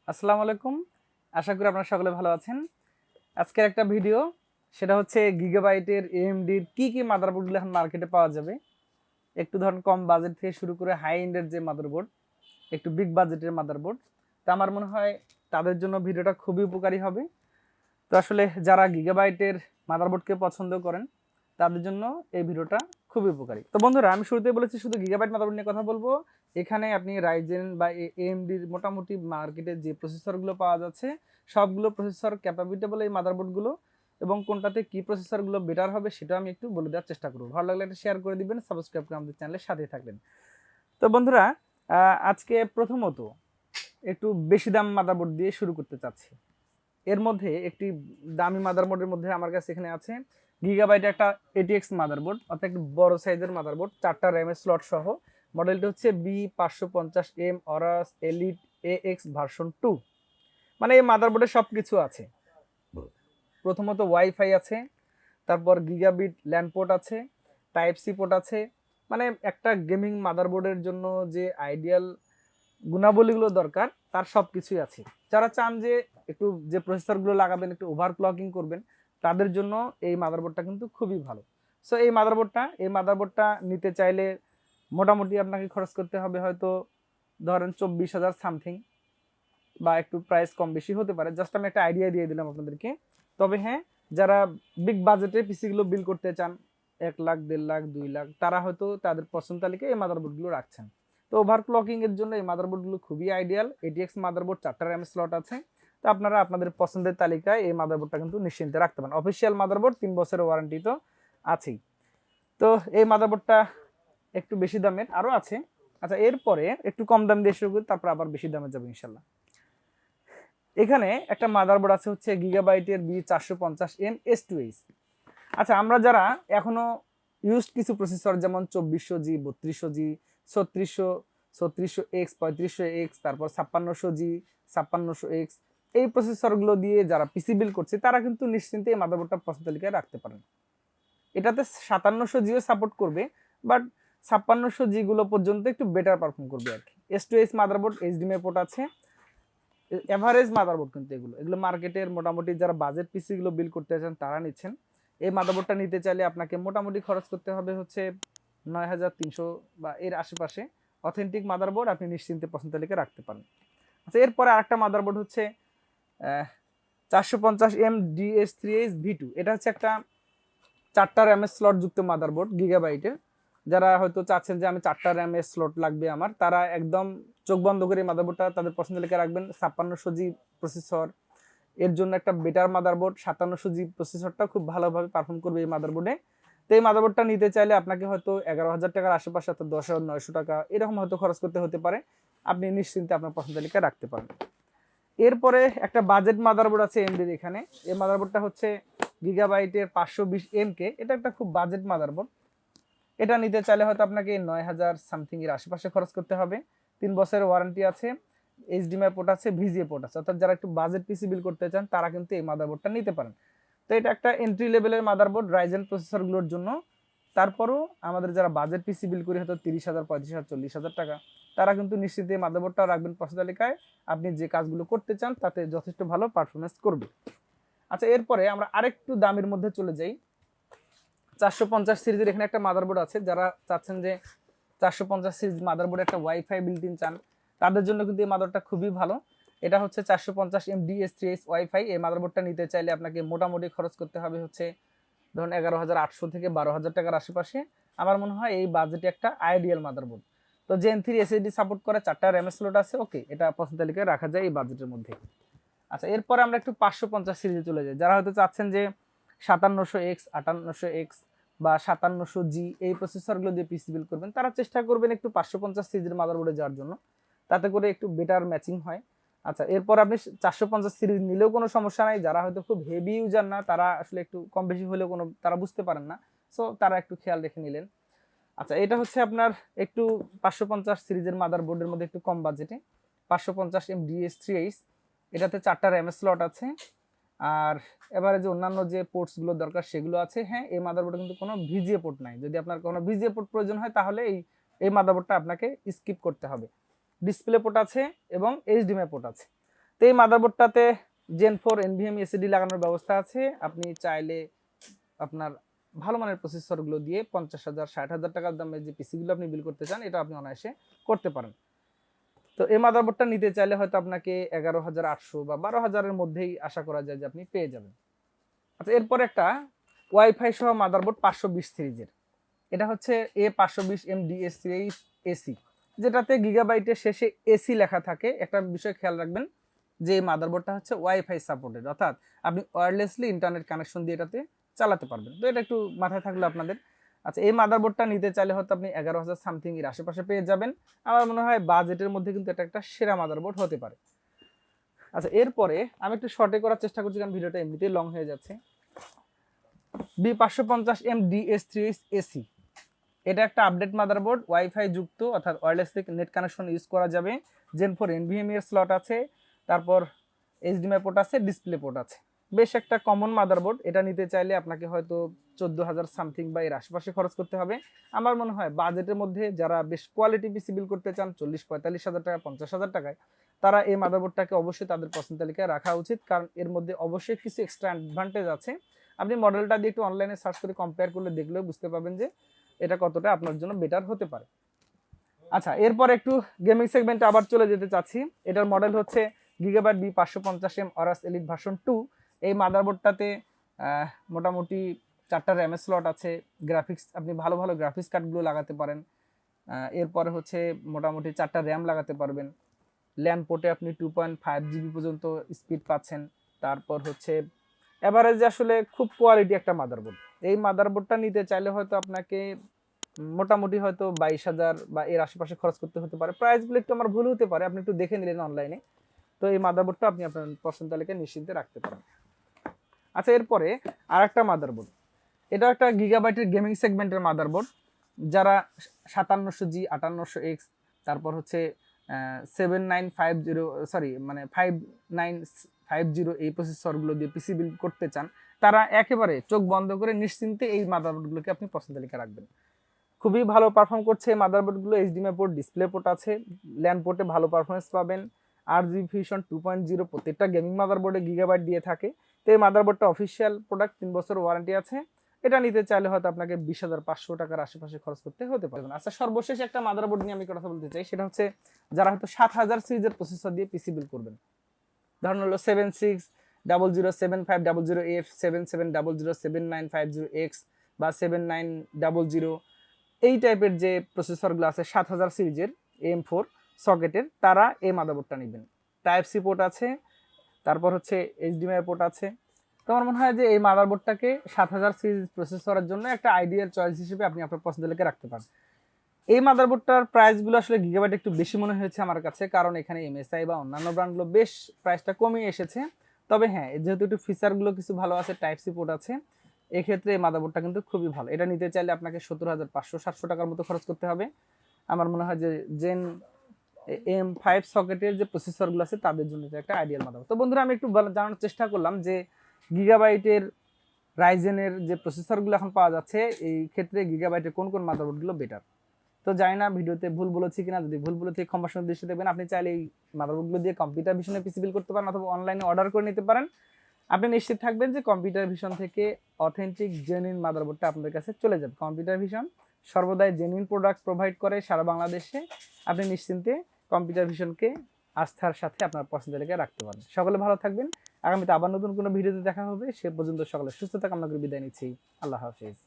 আসসালামু আলাইকুম। আশা করি আপনারা সকলে ভালো আছেন। আজকের একটা ভিডিও, সেটা হচ্ছে গিগাবাইটের এএমডির কি মাদারবোর্ডগুলো এখন মার্কেটে পাওয়া যাবে। একটু ধরুন কম বাজেট থেকে শুরু করে হাই এন্ডের যে মাদারবোর্ড, একটু বিগ বাজেটের মাদারবোর্ড, তা আমার মনে হয় তাদের জন্য ভিডিওটা খুবই উপকারী হবে। তো আসলে যারা গিগাবাইটের মাদারবোর্ডকে পছন্দ করেন তাদের জন্য এই ভিডিওটা খুবই উপকারী। তো বন্ধুরা, আমি শুরুতেই বলেছি শুধু গিগাবাইট মাদারবোর্ড নিয়ে কথা বলবো। এখানে আপনি রাইজেন বা এএমডির মোটামুটি মার্কেটে যে প্রসেসরগুলো পাওয়া যাচ্ছে সবগুলো প্রসেসর ক্যাপাবিটেবল এই মাদারবোর্ডগুলো, এবং কোনটাতে কি প্রসেসরগুলো বেটার হবে সেটা আমি একটু বলে দেওয়ার চেষ্টা করব। ভালো লাগলে একটা শেয়ার করে দিবেন, সাবস্ক্রাইব করে আমাদের চ্যানেলের সাথে থাকবেন। তো বন্ধুরা, আজকে প্রথমত একটু বেশি দাম মাদারবোর্ড দিয়ে শুরু করতে চাচ্ছি। এর মধ্যে একটি দামি মাদারবোর্ডের মধ্যে আমার কাছে এখানে আছে গিগাবাইটের একটা এটিএক্স মাদারবোর্ড, অর্থাৎ একটু বড় সাইজের মাদারবোর্ড, 4টা র্যামের স্লট সহ। মডেলটি হচ্ছে B550M Aorus elite AX version 2। মানে এই মাদারবোর্ডে সব কিছু আছে। প্রথমত ওয়াইফাই আছে, তারপর গিগাবিট ল্যান্ড পোর্ট আছে, টাইপ সি পোর্ট আছে। মানে একটা গেমিং মাদারবোর্ডের জন্য যে আইডিয়াল গুণাবলীগুলো দরকার তার সব কিছুই আছে। যারা চান যে একটু যে প্রসেসরগুলো লাগাবেন একটু ওভারক্লকিং করবেন, তাদের জন্য এই মাদারবোর্ডটা কিন্তু খুবই ভালো। সো এই মাদারবোর্ডটা নিতে চাইলে মোটামুটি আপনাকে খরচ করতে হবে হয়তো ধরেন 24,000 সামথিং, বা একটু প্রাইস কম বেশি হতে পারে। জাস্ট আমি একটা আইডিয়া দিয়ে দিলাম আপনাদেরকে। তবে হ্যাঁ, যারা বিগ বাজেটের পিসিগুলো বিল করতে চান 1 লাখ, 1.5 লাখ, 2 লাখ, তারা হয়তো তাদের পছন্দ তালিকায় এই মাদারবোর্ডগুলো রাখছেন। তো ওভারক্লকিং এর জন্য এই মাদারবোর্ডগুলো খুবই আইডিয়াল। এটিএক্স মাদারবোর্ড, 4টা র্যাম স্লট আছে। তো আপনারা আপনাদের পছন্দের তালিকায় এই মাদারবোর্ডটা কিন্তু নিশ্চিন্তে রাখতে পারেন। অফিসিয়াল মাদারবোর্ড, 3 বছরের ওয়ারেন্টি তো আছেই। তো এই মাদারবোর্ডটা একটু বেশি দামের আরও আছে। আচ্ছা, এরপরে একটু কম দাম দিয়ে শুরু করি, তারপর আবার বেশি দামে যাবে ইনশাল্লাহ। এখানে একটা মাদারবোর্ড আছে হচ্ছে গিগাবাইটের B450M S2H। আচ্ছা, আমরা যারা এখনো ইউজড কিছু প্রসেসর যেমন 2400G, 3200G, 3600X, 3500X, তারপর 5600G, 5600X, এই প্রসেসরগুলো দিয়ে যারা পিসি বিল করছে তারা কিন্তু নিশ্চিন্তে এই মাদারবোর্ডটা পছন্দ তালিকায় রাখতে পারেন। এটাতে 5700Gও সাপোর্ট করবে, বাট 5600G গুলো পর্যন্ত একটু বেটার পারফর্ম করবে আর কি। S2H মাদারবোর্ড, HDMI পোর্ট আছে, এভারেজ মাদারবোর্ড কিন্তু এগুলো মার্কেটের মোটামুটি যারা বাজেট পিসি গুলো বিল করতে চান তারা নিচ্ছেন। এই মাদারবোর্ডটা নিতে চাইলে আপনাকে মোটামুটি খরচ করতে হবে হচ্ছে 9,300 বা এর আশেপাশে। অথেন্টিক মাদারবোর্ড আপনি নিশ্চিন্তে পছন্দ তালিকায় রাখতে পারেন। আচ্ছা, এরপরে আরেকটা মাদারবোর্ড হচ্ছে 450M DS3H V2। এটা হচ্ছে একটা 4টা র্যামের স্লট যুক্ত মাদারবোর্ড গিগাবাইটের। যারা হয়তো চাচ্ছেন যে আমি 4টা র্যামের স্লট লাগবে আমার, তারা একদম চোখ বন্ধ করে এই মাদারবোর্ডটা তাদের পছন্দ লিখে রাখবেন। 5600G প্রসেসর, এর জন্য একটা বেটার মাদারবোর্ড। 5700G প্রসেসরটা খুব ভালোভাবে পারফর্ম করবে এই মাদারবোর্ডে। তো এই মাদারবোর্ডটা নিতে চাইলে আপনাকে হয়তো 11,000 টাকার আশেপাশে, অর্থাৎ 10,900 টাকা এরকম হয়তো খরচ করতে হতে পারে। আপনি নিশ্চিন্তে আপনার পছন্দ লিখে রাখতে পারেন। এরপরে একটা বাজেট মাদারবোর্ড আছে এমডির এখানে। এই মাদারবোর্ডটা হচ্ছে গিগাবাইটের 520MK। এটা একটা খুব বাজেট মাদারবোর্ড। এটা নিতে চাইলে হয়তো আপনাকে 9,000 সামথিং এর আশেপাশে খরচ করতে হবে। 3 বছরের ওয়ারেন্টি আছে, HDMI পোর্ট আছে, VGA পোর্ট আছে। অর্থাৎ যারা একটু বাজেট পিসি বিল করতে চান তারা কিন্তু এই মাদারবোর্ডটা নিতে পারেন। তো এটা একটা এন্ট্রি লেভেলের মাদারবোর্ড রাইজেন প্রসেসরগুলোর জন্য। তারপরও আমাদের যারা বাজেট পিসি বিল করে হয়তো 30,000, 35,000, 40,000 টাকা, তারা কিন্তু নিশ্চিত এই মাদারবোর্ডটা রাখবেন পছন্দ তালিকায়। আপনি যে কাজগুলো করতে চান তাতে যথেষ্ট ভালো পারফরমেন্স করবে। আচ্ছা, এরপরে আমরা আরেকটু দামের মধ্যে চলে যাই। 450 সিরিজের এখানে একটা মাদারবোর্ড আছে। যারা চাচ্ছেন যে 450 সিরিজ মাদারবোর্ডে একটা ওয়াইফাই বিল্ট ইন চান, তাদের জন্য কিন্তু এই মাদারবোর্ডটা খুবই ভালো। এটা হচ্ছে 450M DS3H ওয়াইফাই। এই মাদারবোর্ডটা নিতে চাইলে আপনাকে মোটামুটি খরচ করতে হবে হচ্ছে ধরুন 11,800 থেকে 12,000 টাকার আশেপাশে। আমার মনে হয় এই বাজেটে একটা আইডিয়াল মাদারবোর্ড। তো Gen 3 SSD সাপোর্ট করে, 4টা র্যাম স্লট আছে। ওকে, এটা পছন্দ তালিকায় রাখা যায় এই বাজেটের মধ্যে। আচ্ছা, এরপরে আমরা একটু 550 সিরিজে চলে যাই। যারা হয়তো চাচ্ছেন যে 5700X, 5800X বা 5700G এই প্রসেসরগুলো দিয়ে পিসি বিল করবেন, তারা চেষ্টা করবেন একটু 550 সিরিজের মাদারবোর্ডে যাওয়ার জন্য, তাতে করে একটু বেটার ম্যাচিং হয়। আচ্ছা, এরপর আপনি 450 সিরিজ নিলেও কোনো সমস্যা নাই। যারা হয়তো খুব হেভি ইউজার না, তারা আসলে একটু কম বেশি হলেও কোনো তারা বুঝতে পারেন না, সো তারা একটু খেয়াল রেখে নিলেন। আচ্ছা, এটা হচ্ছে আপনার একটু 550 সিরিজের মাদারবোর্ডের মধ্যে একটু কম বাজেটে 550M DS3H। এটাতে 4টা র্যাম স্লট আছে, আর এবারে যে অন্যান্য যে পোর্টসগুলো দরকার সেগুলো আছে। হ্যাঁ, এই মাদারবোর্ডে কিন্তু কোনো ভিজিএ পোর্ট নাই। যদি আপনার কোনো ভিজিএ পোর্ট প্রয়োজন হয় তাহলে এই মাদারবোর্ডটা আপনাকে স্কিপ করতে হবে। ডিসপ্লে পোর্ট আছে এবং HDMI পোর্ট আছে। তো এই মাদারবোর্ডটাতে Gen 4 NVMe SSD লাগানোর ব্যবস্থা আছে। আপনি চাইলে আপনার ভালো মানের প্রসেসরগুলো দিয়ে 50,000 60,000 টাকার দামের যে পিসিগুলো আপনি বিল করতে চান এটা আপনি অনায়াসে করতে পারেন। তো এই মাদারবোর্ডটা নিতে চাইলে হয়তো আপনাকে 11,800 বা 12,000 এর মধ্যেই আশা করা যায় যে আপনি পেয়ে যাবেন। আচ্ছা, এরপর একটা ওয়াইফাই সহ মাদারবোর্ড 520 সিরিজের, এটা হচ্ছে A520M DS সিরিজ এসি, যেটাতে গিগাবাইটের শেষে এসি লেখা থাকে। একটা বিষয় খেয়াল রাখবেন যে এই মাদারবোর্ডটা হচ্ছে ওয়াইফাই সাপোর্টেড, অর্থাৎ আপনি ওয়্যারলেসলি ইন্টারনেট কানেকশন দিয়ে এটাতে চালাতে পারবেন। তো এটা একটু মাথায় থাকলো আপনাদের। আচ্ছা, এই মাদারবোর্ডটা নিতে চাইলে হয়তো আপনি 11,000 সামথিং এর আশেপাশে পেয়ে যাবেন। আমার মনে হয় বাজেটের মধ্যে কিন্তু এটা একটা সেরা মাদারবোর্ড হতে পারে। আচ্ছা, এরপরে আমি একটু শর্টে করার চেষ্টা করছি কারণ ভিডিওটা এমনিতেই লং হয়ে যাচ্ছে। B550M DS3 এসি, এটা একটা আপডেট মাদারবোর্ড, ওয়াইফাই যুক্ত, অর্থাৎ ওয়্যারলেসলি নেট কানেকশন ইউজ করা যাবে। Gen 4 NVMe এর স্লট আছে, তারপর HDMI পোর্ট আছে, ডিসপ্লে পোর্ট আছে। বেশ একটা কমন মাদারবোর্ড। এটা নিতে চাইলে আপনাকে হয়তো 14,000 সামথিং বা এর আশেপাশে খরচ করতে হবে। আমার মনে হয় বাজেটের মধ্যে যারা বেশ কোয়ালিটি পিসি বিল করতে চান 40-45,000 টাকা 50,000 টাকায়, তারা এই মাদারবোর্ডটাকে অবশ্যই তাদের পছন্দ তালিকায় রাখা উচিত, কারণ এর মধ্যে অবশ্যই কিছু এক্সট্রা অ্যাডভান্টেজ আছে। আপনি মডেলটা দিয়ে একটু অনলাইনে সার্চ করে কম্পেয়ার করলে দেখলেও বুঝতে পারবেন যে এটা কতটা আপনার জন্য বেটার হতে পারে। আচ্ছা, এরপর একটু গেমিং সেগমেন্টে আবার চলে যেতে চাচ্ছি। এটার মডেল হচ্ছে Gigabyte B550M Aorus Elite version 2। এই মাদারবোর্ডটাতে মোটামুটি 4টা র্যামের স্লট আছে। গ্রাফিক্স আপনি ভালো ভালো গ্রাফিক্স কার্ডগুলো লাগাতে পারেন। এরপরে হচ্ছে মোটামুটি 4টা র্যাম লাগাতে পারবেন। ল্যান পোর্টে আপনি 2.5 GB পর্যন্ত স্পিড পাচ্ছেন। তারপর হচ্ছে এভারেজে আসলে খুব কোয়ালিটি একটা মাদারবোর্ড। এই মাদারবোর্ডটা নিতে চাইলে হয়তো আপনাকে মোটামুটি হয়তো 22,000 বা এর আশেপাশে খরচ করতে হতে পারে। প্রাইসগুলো একটু আমার ভুল হতে পারে, আপনি একটু দেখে নিলেন অনলাইনে। তো এই মাদারবোর্ডটা আপনি আপনার পছন্দ তালিকায় নিশ্চিন্তে রাখতে পারেন। আচ্ছা, এরপরে আরেকটা মাদারবোর্ড, এটা একটা গিগাবাইটের গেমিং সেগমেন্টের মাদারবোর্ড। যারা 5700G 5800X তারপর হচ্ছে 5950 এই প্রসেসরগুলো দিয়ে পিসি বিল্ড করতে চান, তারা একেবারে চোখ বন্ধ করে নিশ্চিন্তে এই মাদারবোর্ডগুলোকে আপনি পছন্দ তালিকায় রাখবেন। খুবই ভালো পারফর্ম করছে এই মাদারবোর্ডগুলো। HDMI পোর্ট, ডিসপ্লে পোর্ট আছে, ল্যান পোর্টে ভালো পারফরমেন্স পাবেন। RGB Fusion 2.0 প্রত্যেকটা গেমিং মাদারবোর্ডে গিগাবাইট দিয়ে থাকে। তো এই মাদারবোর্ডটা অফিসিয়াল প্রোডাক্ট, 3 বছর ওয়ারেন্টি আছে। এটা নিতে চাইলে হয়তো আপনাকে 20,500 টাকার আশেপাশে খরচ করতে হতে পারে। আচ্ছা, সর্বশেষ একটা মাদারবোর্ড নিয়ে আমি কথা বলতে চাই, সেটা হচ্ছে যারা হয়তো 7000 সিরিজের প্রসেসর দিয়ে পিসি বিল্ড করবেন। ধরুন হলো 7600 7500F 7700 7950X বা 7900 এই টাইপের যে প্রসেসরগুলো আছে 7000 সিরিজের AM4 সকেটের, তারা এই মাদারবোর্ডটা নেবেন। টাইপ সি পোর্ট আছে, তারপর হচ্ছে HDMI পোর্ট আছে। তো আমার মনে হয় যে এই মাদারবোর্ডটাকে 7000 সিরিজ প্রসেসরের জন্য একটা আইডিয়াল চয়েস হিসেবে আপনি আপনার পছন্দের লেগে রাখতে পারেন। এই মাদারবোর্ডটার প্রাইসগুলো আসলে গিগাবাইট একটু বেশি মনে হয়েছে আমার কাছে, কারণ এখানে MSI বা অন্যান্য ব্র্যান্ডগুলো বেশ প্রাইসটা কমিয়ে এসেছে। তবে হ্যাঁ, যেহেতু একটু ফিচারগুলো কিছু ভালো আছে, টাইপ সি পোর্ট আছে, এক্ষেত্রে এই মাদারবোর্ডটা কিন্তু খুবই ভালো। এটা নিতে চাইলে আপনাকে 17,500-700 টাকার মতো খরচ করতে হবে। আমার মনে হয় যে Gen AM5 সকেটের যে প্রসেসরগুলো আছে তাদের জন্য এটা একটা আইডিয়াল মাদারবোর্ড। তো বন্ধুরা, আমি একটু জানানোর চেষ্টা করলাম যে গিগাবাইটের রাইজেনের যে প্রসেসরগুলো এখন পাওয়া যাচ্ছে, এই ক্ষেত্রে গিগাবাইটের কোন কোন মাদারবোর্ডগুলো বেটার। তো জানি না ভিডিওতে ভুল বলেছি কিনা, যদি ভুল বলে থেকে ক্ষমা সুন্দর দৃষ্টি দেবেন। আপনি চাইলে এই মাদারবোর্ডগুলো দিয়ে কম্পিউটার ভিশনে পিসি বিল করতে পারেন অথবা অনলাইনে অর্ডার করে নিতে পারেন। আপনি নিশ্চিত থাকবেন যে কম্পিউটার ভিশন থেকে অথেন্টিক জেনুইন মাদারবোর্ডটা আপনাদের কাছে চলে যাবে। কম্পিউটার ভিশন সর্বদাই জেনুইন প্রোডাক্ট প্রোভাইড করে সারা বাংলাদেশে। আপনি নিশ্চিন্তে কম্পিউটার ভিশনকে আস্থার সাথে আপনার পছন্দের লেগে রাখতে পারেন। সকলে ভালো থাকবেন। আগামীতে আবার নতুন কোনো ভিডিওতে দেখা হবে। সে পর্যন্ত সকলে সুস্থতা কামনা করে বিদায় নিচ্ছি। আল্লাহ হাফিজ।